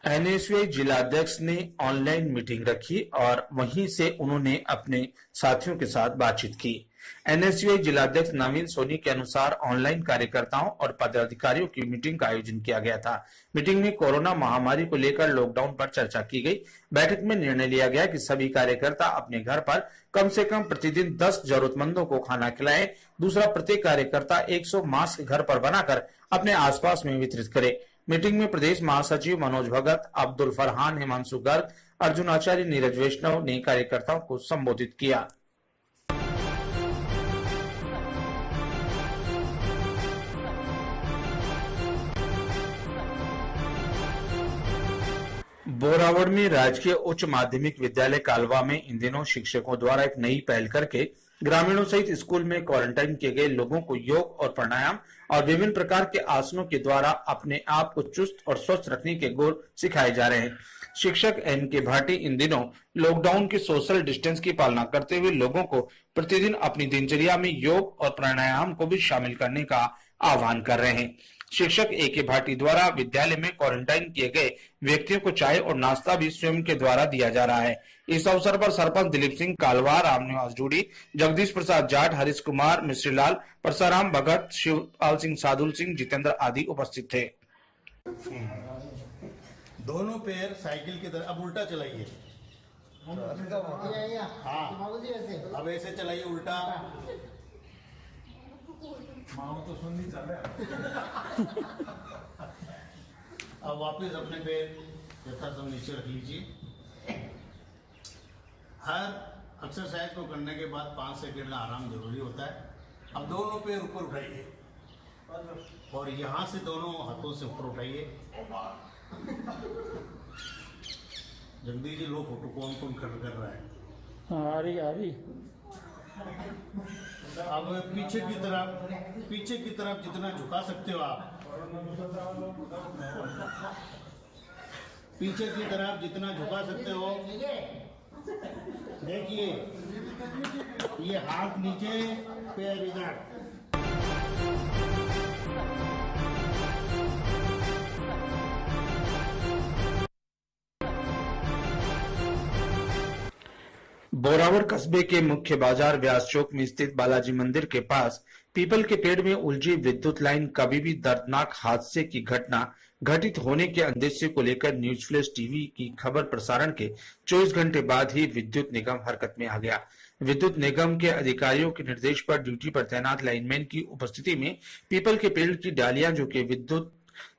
NSUI जिलाध्यक्ष ने online meeting रखी और वहीं से उन्होंने अपने साथियों के साथ बातचीत की। एनएसयूआई जिलाध्यक्ष नवीन सोनी के अनुसार ऑनलाइन कार्यकर्ताओं और पदाधिकारियों की मीटिंग का आयोजन किया गया था। मीटिंग में कोरोना महामारी को लेकर लॉकडाउन पर चर्चा की गई। बैठक में निर्णय लिया गया कि सभी कार्यकर्ता अपने घर पर कम से कम प्रतिदिन 10 जरूरतमंदों को खाना खिलाएं। दूसरा, प्रत्येक कार्यकर्ता 100 मास्क घर पर बनाकर अपने आसपास में वितरित करे। मीटिंग में प्रदेश महासचिव मनोज भगत, अब्दुल फरहान, हिमांशु गर्ग, अर्जुन आचार्य, नीरज वैष्णव ने कार्यकर्ताओं को संबोधित किया। बोरावड़ में राजकीय उच्च माध्यमिक विद्यालय कालवा में इन दिनों शिक्षकों द्वारा एक नई पहल करके ग्रामीणों सहित स्कूल में क्वारंटाइन किए गए लोगों को योग और प्राणायाम और विभिन्न प्रकार के आसनों के द्वारा अपने आप को चुस्त और स्वस्थ रखने के गुर सिखाए जा रहे हैं। शिक्षक एन.के. भाटी इन दिनों लॉकडाउन की सोशल डिस्टेंस की पालना करते हुए लोगों को प्रतिदिन अपनी दिनचर्या में योग और प्राणायाम को भी शामिल करने का आह्वान कर रहे हैं। शिक्षक ए.के. भाटी द्वारा विद्यालय में क्वारंटाइन किए गए व्यक्तियों को चाय और नाश्ता भी स्वयं के द्वारा दिया जा रहा है। इस अवसर पर सरपंच दिलीप सिंह कालवा, रामनिवास जूड़ी, जगदीश प्रसाद जाट, हरीश कुमार, मिश्रीलाल, परसाराम भगत, शिवपाल सिंह, सादुल सिंह, जितेंद्र आदि उपस्थित थे। दोनों पैर साइकिल की तरह अब उल्टा चलाइए। हाँ, अब ऐसे चलाइए उल्टा। तो सुन नहीं चल अब वापस अपने पैर यथासंभव नीचे रख लीजिए। हर एक्सरसाइज को करने के बाद 5 सेकंड का आराम जरूरी होता है। अब दोनों पैर ऊपर उठाइए और यहाँ से दोनों हाथों से ऊपर उठाइए। जगदीश जी, लो फोटो कौन कौन कर रहा है? आ रही। अब पीछे की तरफ जितना झुका सकते हो आप, पीछे की तरफ जितना झुका सकते हो। देखिए, ये हाथ नीचे, पैर इधर। बोरावड़ कस्बे के मुख्य बाजार व्यास चौक में स्थित बालाजी मंदिर के पास पीपल के पेड़ में उलझी विद्युत लाइन कभी भी दर्दनाक हादसे की घटना घटित होने के अंदेशे को लेकर न्यूज फ्लैश टीवी की खबर प्रसारण के 24 घंटे बाद ही विद्युत निगम हरकत में आ गया। विद्युत निगम के अधिकारियों के निर्देश पर ड्यूटी पर तैनात लाइनमैन की उपस्थिति में पीपल के पेड़ की डालियां जो कि विद्युत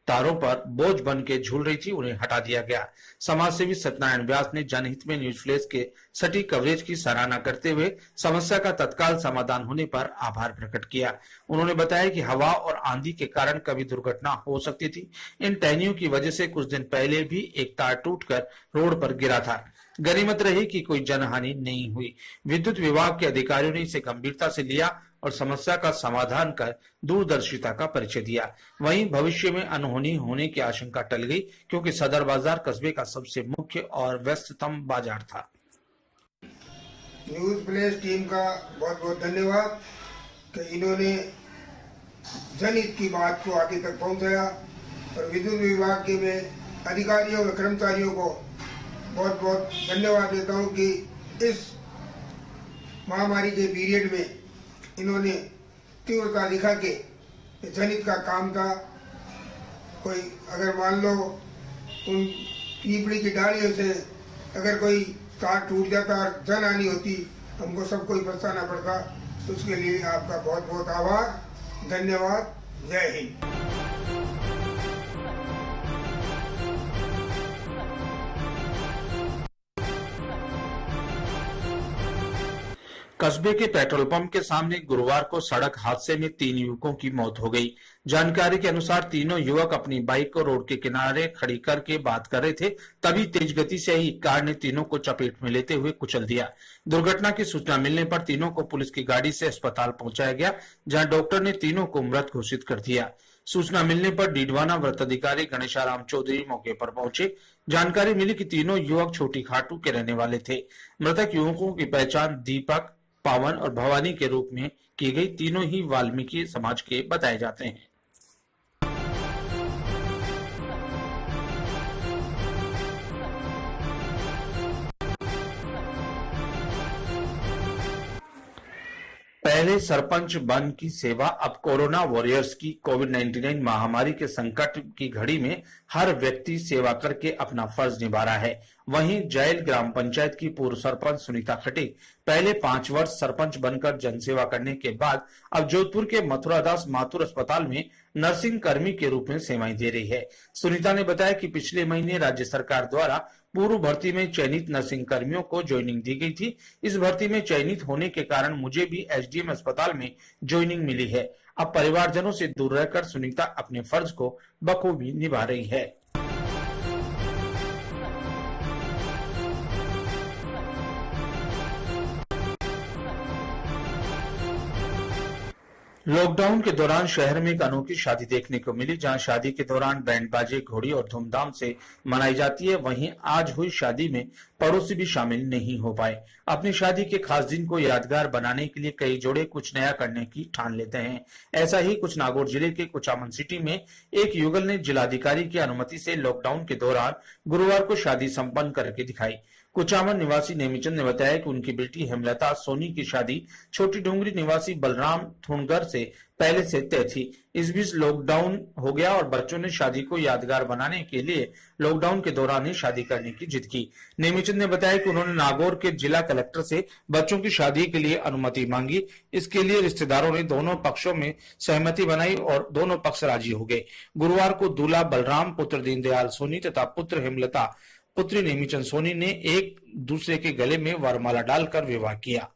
तारों पर बोझ बन के झूल रही थी, उन्हें हटा दिया गया। समाजसेवी सत्यनारायण व्यास ने जनहित में न्यूज फ्लैश के सटीक कवरेज की सराहना करते हुए समस्या का तत्काल समाधान होने पर आभार प्रकट किया। उन्होंने बताया कि हवा और आंधी के कारण कभी दुर्घटना हो सकती थी। इन टहनियों की वजह से कुछ दिन पहले भी एक तार टूटकर रोड पर गिरा था। गनीमत रही कि कोई जनहानि नहीं हुई। विद्युत विभाग के अधिकारियों ने इसे गंभीरता से लिया और समस्या का समाधान कर दूरदर्शिता का परिचय दिया। वहीं भविष्य में अनहोनी होने की आशंका टल गई, क्योंकि सदर बाजार कस्बे का सबसे मुख्य और व्यस्ततम बाजार था। न्यूज फ्लैश टीम का बहुत बहुत धन्यवाद कि इन्होंने जनहित की बात को आगे तक पहुंचाया और विद्युत विभाग के मैं अधिकारियों व कर्मचारियों को बहुत बहुत धन्यवाद देता हूं कि इस महामारी के पीरियड में इन्होंने तीव्रता दिखा के जनहित का काम था। कोई अगर मान लो उन पीपड़ी की डालियों से अगर कोई तार टूट जाता और जनहानि होती, हमको सबको ही बचाना पड़ता, तो उसके लिए आपका बहुत बहुत आभार, धन्यवाद। जय हिंद। कस्बे के पेट्रोल पंप के सामने गुरुवार को सड़क हादसे में 3 युवकों की मौत हो गई। जानकारी के अनुसार तीनों युवक अपनी बाइक को रोड के किनारे खड़ी करके बात कर रहे थे, तभी तेज गति से ही कार ने तीनों को चपेट में लेते हुए कुचल दिया। दुर्घटना की सूचना मिलने पर तीनों को पुलिस की गाड़ी से अस्पताल पहुंचाया गया, जहां डॉक्टर ने तीनों को मृत घोषित कर दिया। सूचना मिलने पर डीडवाना वृत्ताधिकारी गणेशाराम चौधरी मौके पर पहुंचे। जानकारी मिली कि तीनों युवक छोटी खाटू के रहने वाले थे। मृतक युवकों की पहचान दीपक, पावन और भवानी के रूप में की गई। तीनों ही वाल्मीकि समाज के बताए जाते हैं। पहले सरपंच बन की सेवा अब कोरोना वॉरियर्स की कोविड-19 महामारी के संकट की घड़ी में हर व्यक्ति सेवा करके अपना फर्ज निभा रहा है। वहीं जैल ग्राम पंचायत की पूर्व सरपंच सुनीता खटीक पहले 5 वर्ष सरपंच बनकर जनसेवा करने के बाद अब जोधपुर के मथुरादास माथुर अस्पताल में नर्सिंग कर्मी के रूप में सेवाएं दे रही है। सुनीता ने बताया कि पिछले महीने राज्य सरकार द्वारा पूर्व भर्ती में चयनित नर्सिंग कर्मियों को ज्वाइनिंग दी गई थी। इस भर्ती में चयनित होने के कारण मुझे भी एसडीएम अस्पताल में ज्वाइनिंग मिली है। अब परिवारजनों से दूर रहकर सुनीता अपने फर्ज को बखूबी निभा रही है। लॉकडाउन के दौरान शहर में एक अनोखी शादी देखने को मिली, जहां शादी के दौरान बैंड बाजे, घोड़ी और धूमधाम से मनाई जाती है। वहीं आज हुई शादी में पड़ोसी भी शामिल नहीं हो पाए। अपनी शादी के खास दिन को यादगार बनाने के लिए कई जोड़े कुछ नया करने की ठान लेते हैं। ऐसा ही कुछ नागौर जिले के कुचामन सिटी में एक युगल ने जिलाधिकारी की अनुमति से लॉकडाउन के दौरान गुरुवार को शादी संपन्न करके दिखाई। कुचामन निवासी नेमीचंद ने बताया कि उनकी बेटी हेमलता सोनी की शादी छोटी डूंगरी निवासी बलराम थुनगर से पहले से तय थी। इस बीच लॉकडाउन हो गया और बच्चों ने शादी को यादगार बनाने के लिए लॉकडाउन के दौरान ही शादी करने की जिद की। नेमीचंद ने बताया कि उन्होंने नागौर के जिला कलेक्टर से बच्चों की शादी के लिए अनुमति मांगी। इसके लिए रिश्तेदारों ने दोनों पक्षों में सहमति बनाई और दोनों पक्ष राजी हो गए। गुरुवार को दूल्हा बलराम पुत्र दीनदयाल सोनी तथा पुत्र हेमलता पुत्री नेमीचंद सोनी ने एक दूसरे के गले में वरमाला डालकर विवाह किया।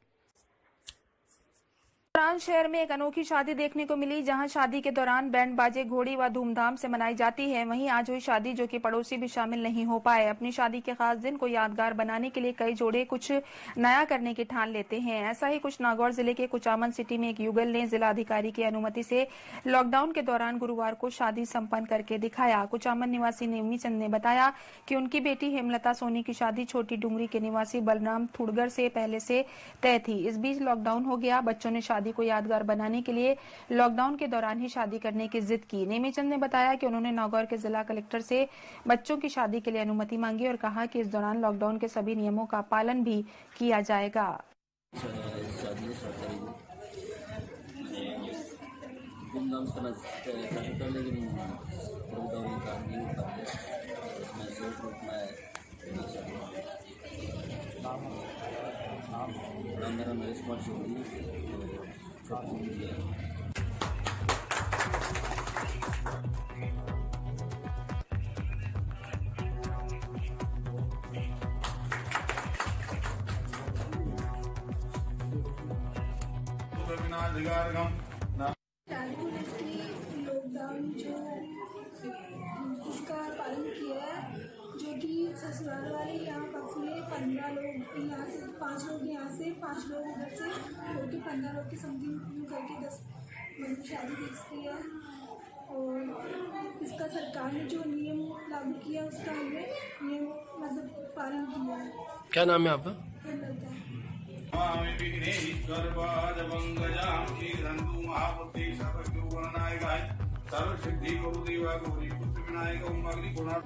शहर में एक अनोखी शादी देखने को मिली, जहां शादी के दौरान बैंड बाजे, घोड़ी व धूमधाम से मनाई जाती है। वहीं आज हुई शादी जो कि पड़ोसी भी शामिल नहीं हो पाए। अपनी शादी के खास दिन को यादगार बनाने के लिए कई जोड़े कुछ नया करने की ठान लेते हैं। ऐसा ही कुछ नागौर जिले के कुचामन सिटी में एक युगल ने जिलाधिकारी की अनुमति से लॉकडाउन के दौरान गुरुवार को शादी संपन्न करके दिखाया। कुचामन निवासी नेमीचंद ने बताया कि उनकी बेटी हेमलता सोनी की शादी छोटी डूंगरी के निवासी बलराम थुड़गर से पहले से तय थी। इस बीच लॉकडाउन हो गया। बच्चों ने शादी को यादगार बनाने के लिए लॉकडाउन के दौरान ही शादी करने की जिद की। नेमीचंद ने बताया कि उन्होंने नागौर के जिला कलेक्टर से बच्चों की शादी के लिए अनुमति मांगी और कहा कि इस दौरान लॉकडाउन के सभी नियमों का पालन भी किया जाएगा। लॉकडाउन जो इसका पालन किया है, जो कि ससुराल वाले यहाँ पहुँचे 15 लोग, यहाँ से 5 लोग, यहाँ से 5 लोग उधर से, जो कि 15 लोग की समथिंग करके 10 लोगों की शादी फिक्स की है। और इसका सरकार ने जो नियम लागू किया उसका हमने नियम मतलब पालन किया है। क्या नाम है आपका? सर्व सिद्धि गुरुदेवा गौरी पुत्र विनायक ओम अग्नि गुणा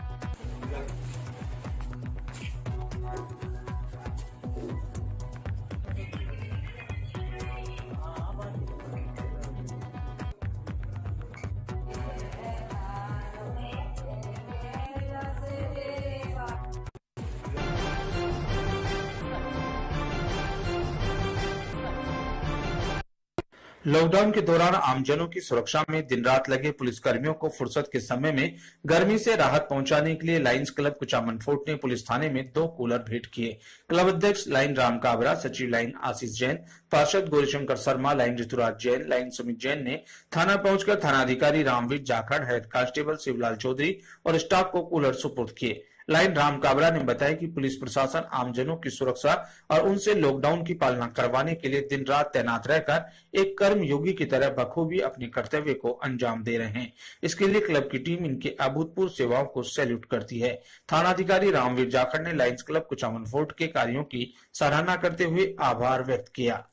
लॉकडाउन के दौरान आमजनों की सुरक्षा में दिन रात लगे पुलिसकर्मियों को फुर्सत के समय में गर्मी से राहत पहुंचाने के लिए लायंस क्लब कुचामन फोर्ट ने पुलिस थाने में 2 कूलर भेंट किए। क्लब अध्यक्ष लाइन राम काबरा, सचिव लाइन आशीष जैन, पार्षद गौरीशंकर शर्मा, लाइन ऋतुराज जैन, लाइन सुमित जैन ने थाना पहुंचकर थानाधिकारी रामवीर जाखड़, हेड कांस्टेबल शिवलाल चौधरी और स्टाफ को कूलर सुपुर्द किए। लाइन राम काबरा ने बताया कि पुलिस प्रशासन आमजनों की सुरक्षा और उनसे लॉकडाउन की पालना करवाने के लिए दिन रात तैनात रहकर एक कर्मयोगी की तरह बखूबी अपने कर्तव्य को अंजाम दे रहे हैं। इसके लिए क्लब की टीम इनके अभूतपूर्व सेवाओं को सैल्यूट करती है। थानाधिकारी रामवीर जाखड़ ने लायंस क्लब कुचामन फोर्ट के कार्यों की सराहना करते हुए आभार व्यक्त किया।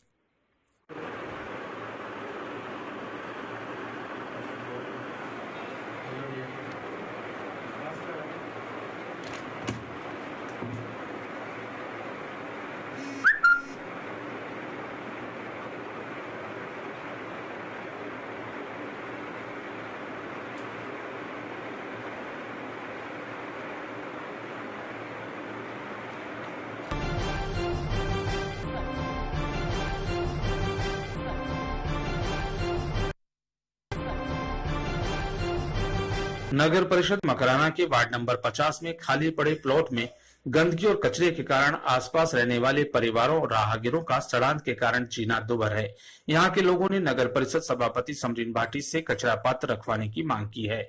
नगर परिषद मकराना के वार्ड नंबर 50 में खाली पड़े प्लॉट में गंदगी और कचरे के कारण आसपास रहने वाले परिवारों और राहगीरों का सड़ांध के कारण जीना दुभर है। यहाँ के लोगों ने नगर परिषद सभापति समरीन भाटी से कचरा पात्र रखवाने की मांग की है।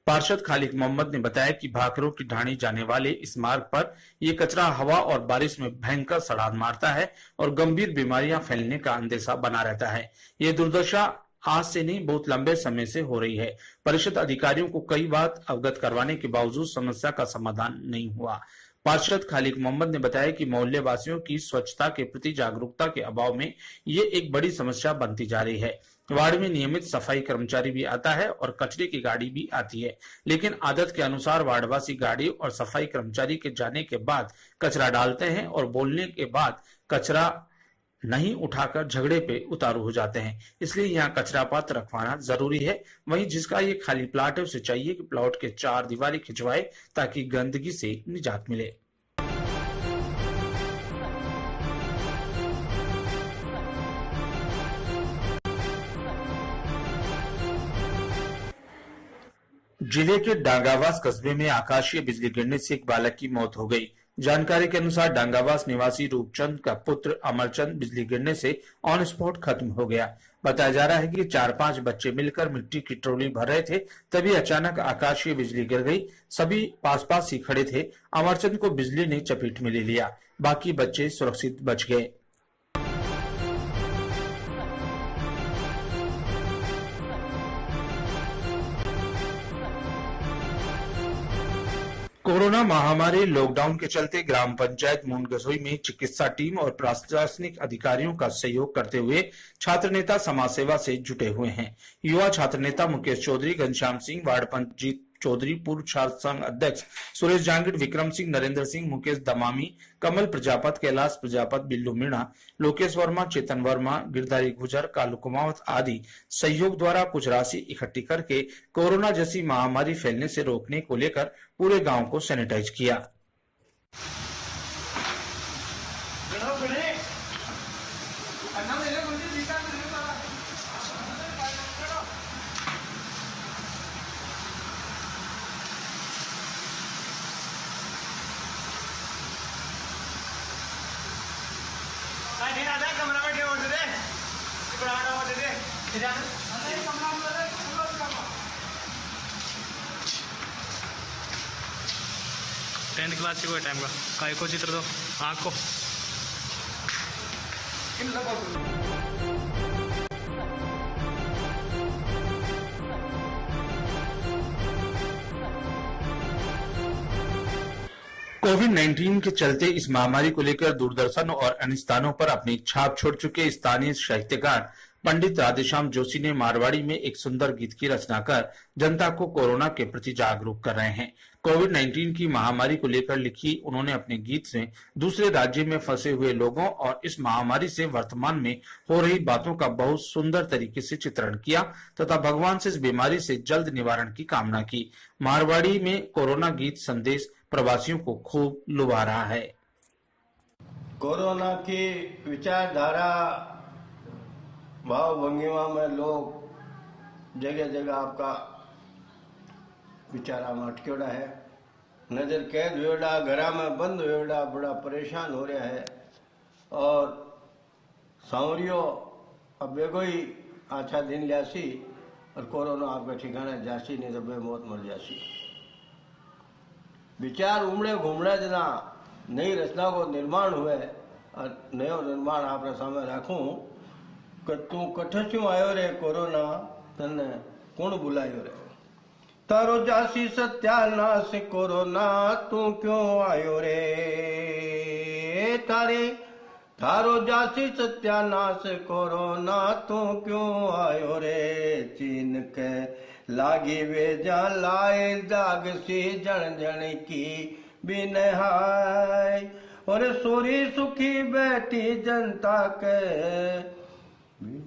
पार्षद खालिक मोहम्मद ने बताया कि भाखरों की ढाणी जाने वाले इस मार्ग पर ये कचरा हवा और बारिश में भयंकर सड़ांध मारता है और गंभीर बीमारियां फैलने का अंदेशा बना रहता है। ये दुर्दशा आज से नहीं, बहुत लंबे समय से हो रही है। परिषद अधिकारियों को कई बार अवगत करवाने के बावजूद समस्या का समाधान नहीं हुआ। पार्षद खालिक मोहम्मद ने बताया कि मोहल्ले वासियों की स्वच्छता के प्रति जागरूकता के अभाव में ये एक बड़ी समस्या बनती जा रही है। वार्ड में नियमित सफाई कर्मचारी भी आता है और कचरे की गाड़ी भी आती है, लेकिन आदत के अनुसार वार्डवासी गाड़ी और सफाई कर्मचारी के जाने के बाद कचरा डालते हैं और बोलने के बाद कचरा नहीं उठाकर झगड़े पे उतारू हो जाते हैं। इसलिए यहाँ कचरा पात्र रखवाना जरूरी है। वहीं जिसका ये खाली प्लाट है उसे चाहिए कि प्लॉट के 4 दीवारी खिंचवाए ताकि गंदगी से निजात मिले। जिले के डांगावास कस्बे में आकाशीय बिजली गिरने से एक बालक की मौत हो गई। जानकारी के अनुसार डांगावास निवासी रूपचंद का पुत्र अमरचंद बिजली गिरने से ऑन स्पॉट खत्म हो गया। बताया जा रहा है कि 4-5 बच्चे मिलकर मिट्टी की ट्रॉली भर रहे थे, तभी अचानक आकाशीय बिजली गिर गई। सभी पास ही खड़े थे। अमरचंद को बिजली ने चपेट में ले लिया, बाकी बच्चे सुरक्षित बच गए। कोरोना महामारी लॉकडाउन के चलते ग्राम पंचायत मुंडगसोई में चिकित्सा टीम और प्रशासनिक अधिकारियों का सहयोग करते हुए छात्र नेता समाज सेवा से जुटे हुए हैं। युवा छात्र नेता मुकेश चौधरी, घनश्याम सिंह, वार्ड पंजीत चौधरी, पूर्व छात्र संघ अध्यक्ष सुरेश जांगिड़, विक्रम सिंह, नरेंद्र सिंह, मुकेश दमामी, कमल प्रजापत, कैलाश प्रजापत, बिल्लू मीणा, लोकेश वर्मा, चेतन वर्मा, गिरधारी गुजर, कालू कुमावत आदि सहयोग द्वारा कुछ राशि इकट्ठी करके कोरोना जैसी महामारी फैलने से रोकने को लेकर पूरे गांव को सैनिटाइज किया। टेंथ क्लास से कोई टाइम का काय को चित्र दो आँख को कोविड-19 के चलते इस महामारी को लेकर दूरदर्शन और अन्य स्थानों पर अपनी छाप छोड़ चुके स्थानीय साहित्यकार पंडित राधेश्याम जोशी ने मारवाड़ी में एक सुंदर गीत की रचना कर जनता को कोरोना के प्रति जागरूक कर रहे हैं। कोविड-19 की महामारी को लेकर लिखी उन्होंने अपने गीत से दूसरे राज्य में फंसे हुए लोगों और इस महामारी से वर्तमान में हो रही बातों का बहुत सुंदर तरीके से चित्रण किया तथा भगवान से इस बीमारी से जल्द निवारण की कामना की। मारवाड़ी में कोरोना गीत संदेश प्रवासियों को खूब लुभा रहा है। कोरोना की विचारधारा भाव भंगिमा में लोग जगह जगह आपका विचारा में अटक्योड़ा है, नजर कैद हुएड़ा, घरा में बंद हुएड़ा, बड़ा परेशान हो रहा है। और सांवरियो अब बेगो ही अच्छा दिन जासी और कोरोना आपका ठिकाना जासी नहीं तो बेमौत मर जासी। विचार उमड़े घूमड़े जना नई रचना को निर्माण हुए और नयो निर्माण आपने सामने रखूं कि तू कठ क्यों आयो रे कोरोना, तने कौन बुलायो रे, तारो जासी सत्यानाश कोरोना, तू क्यों आयो रे, थारो जासी सत्यानाश कोरोना, तू क्यों आयो रे, चीन के लागी वे जा लाए दाग सी जन जन की बिनहाय, और सोरी सुखी बैठी जनता के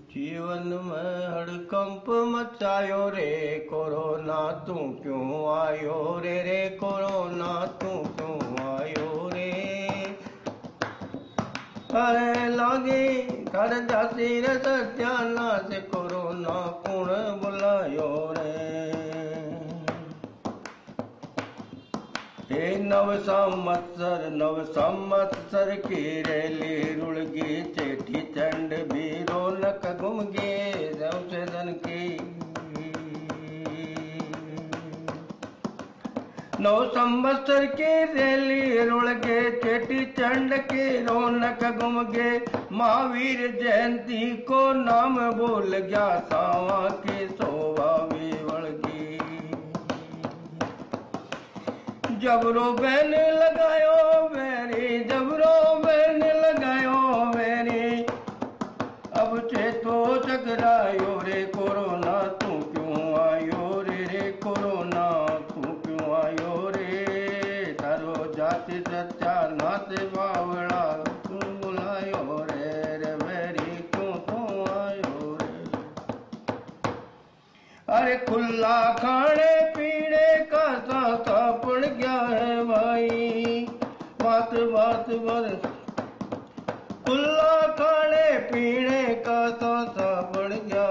जीवन में हड़कंप मचायो रे कोरोना, तू क्यों आयो रे, रे कोरोना तू क्यों आयो रे, अरे लागे कर जाती रे सत्यानाश कोरोना, कौन बुलायो रे। हे नव संवत्सर की रैली रुड़गी चेठी चंड भी रौनक घूम गे धन की। नव संवत्सर की रैली रुड़ गे चेटी चंड की रौनक घूम गे। महावीर जयंती को नाम बोल गया सावा की शोभा भी बढ़ गई। जबरो बहन लगायो मेरी जबरो बहन लगायो मेरी। अब से तो चकरायो रे कोरोना तू क्यों आयो रे कोरोना तू क्यों आयो रे। तारो जाति सत्यानाश बावड़ा तू बुलायो रे मेरी क्यों तू आयो रे। अरे खुला खाने पीने का साथा पड़ गया है भाई। बात पर खुला खाने पीने का साथा पड़ गया।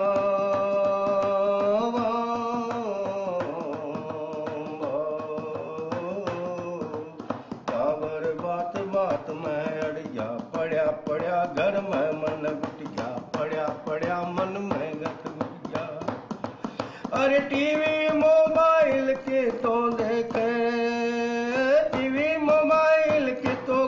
बाबर बात में अड़ गया पड़ा घर में मन घुट गया पड़ा मन में घट घुट गया। अरे टीवी मोबाइल के तो देखे टीवी मोबाइल के तो।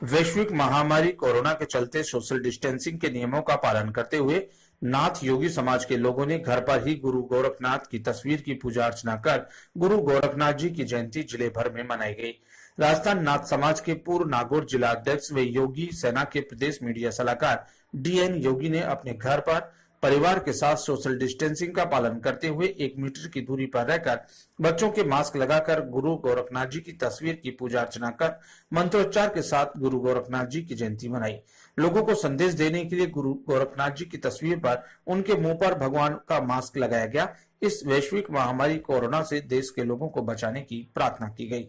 वैश्विक महामारी कोरोना के चलते सोशल डिस्टेंसिंग के नियमों का पालन करते हुए नाथ योगी समाज के लोगों ने घर पर ही गुरु गोरखनाथ की तस्वीर की पूजा अर्चना कर गुरु गोरखनाथ जी की जयंती जिले भर में मनाई गई। राजस्थान नाथ समाज के पूर्व नागौर जिला अध्यक्ष व योगी सेना के प्रदेश मीडिया सलाहकार DN योगी ने अपने घर पर परिवार के साथ सोशल डिस्टेंसिंग का पालन करते हुए 1 मीटर की दूरी पर रहकर बच्चों के मास्क लगाकर गुरु गोरखनाथ जी की तस्वीर की पूजा अर्चना कर मंत्रोच्चार के साथ गुरु गोरखनाथ जी की जयंती मनाई। लोगों को संदेश देने के लिए गुरु गोरखनाथ जी की तस्वीर पर उनके मुंह पर भगवान का मास्क लगाया गया। इस वैश्विक महामारी कोरोना से देश के लोगों को बचाने की प्रार्थना की गई।